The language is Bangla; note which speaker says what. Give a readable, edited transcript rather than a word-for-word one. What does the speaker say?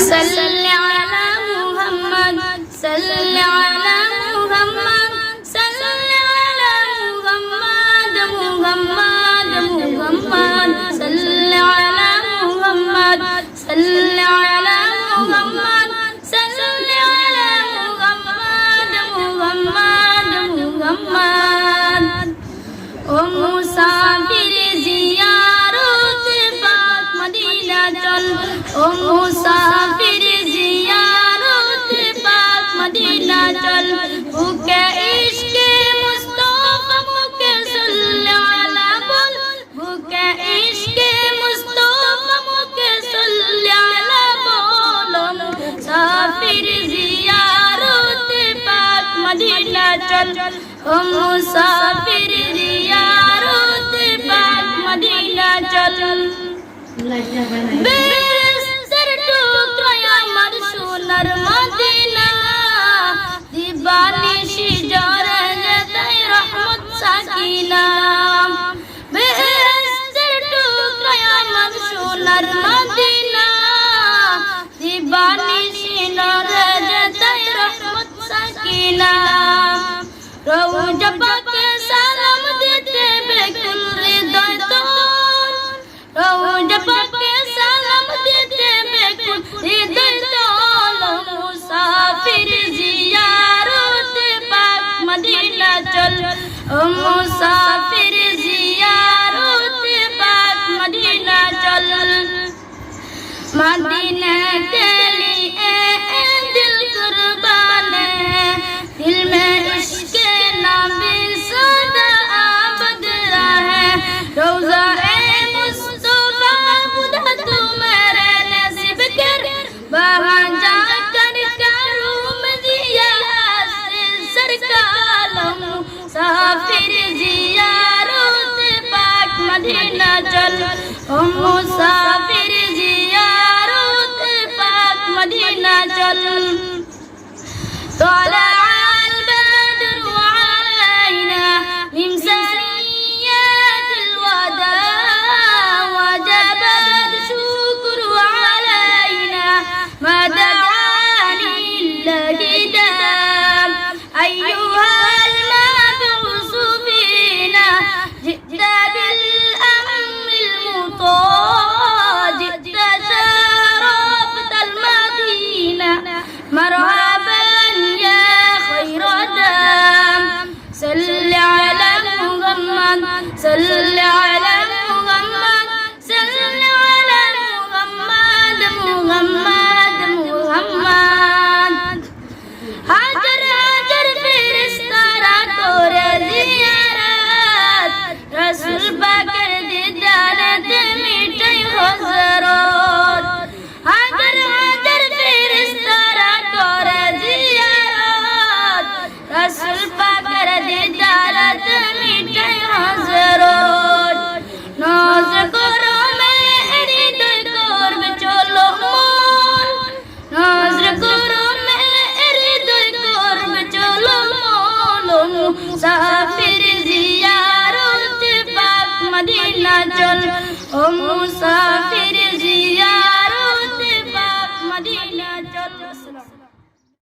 Speaker 1: সাল্লি আলা মুহাম্মদ সাল্লি আলা মুহাম্মদ সাল্লি আলা মুহাম্মদ মুহাম্মদ মুহাম্মদ সাল্লি আলা মুহাম্মদ সাল্লি আলা মুহাম্মদ সাল্লি আলা মুহাম্মদ মুহাম্মদ মুহাম্মদ ও মুসাফির জিয়ারত পাক মদিনা চল ও মুসাফির জিয়ারত পাক মদিনা চল বুকে ইশকে মুস্তাফা মুকে সাল্লি আলা বল বুকে ইশকে মুস্তাফা মুকে সাল্লি আলা বল মুসাফির জিয়ারত পাক মদিনা চল ও মুসাফির জিয়ারত পাক মদিনা চল বেহেশতের টুকরা আমার সোনার মদিনা দিবানিশি জরে দেয় রহমত সাকিনা বেহেশতের টুকরা আমার সোনার মদিনা দিবানিশি জরে দেয় রহমত সাকিনা রওজা পাকে সালাম দিতে বেকুল হৃদয় তোর রওজা পাকে সালাম দিতে বেকুল হৃদয় তোর মুসাফির জিয়ারত পাক মদিনা চল ও মুসাফির জিয়ারত পাক মদিনা চল मदीना के लिए दिल कुर्बान है दिल में इश्क नबी सदा आबाद रहे रोज़ा ए मुस्तफा खुदा तू मेरे नसीब कर वहाँ जाकर करूँ मदिया से सरकार मुसाफिर जियारत पाक मदीना चल ओ मुसाफिर मदीना चल طلع البدر علينا من ثنيات الوداع وجب الشكر علينا ما دعا لله دام أيها المبعوث فينا جئت بالأمر المطاع جئت مرحبا يا خير دام صل على محمد صل على محمد صل على محمد محمد محمد हाजर हाजर फिरिश्ता तोरे जियारत रसूल पाकर दीदारत मिटे हज़रत हाजर हाजर फिरिश्ता तोरे जियारत रसूल पाकर दीदारत मिटे हज़रत नाज करो मेरी दिल कुर्ब चलो मोन नाज करो मेरी दिल कुर्ब चलो मोन मुसाफिर जियारत पाक मदीना चल ओ मुसाफिर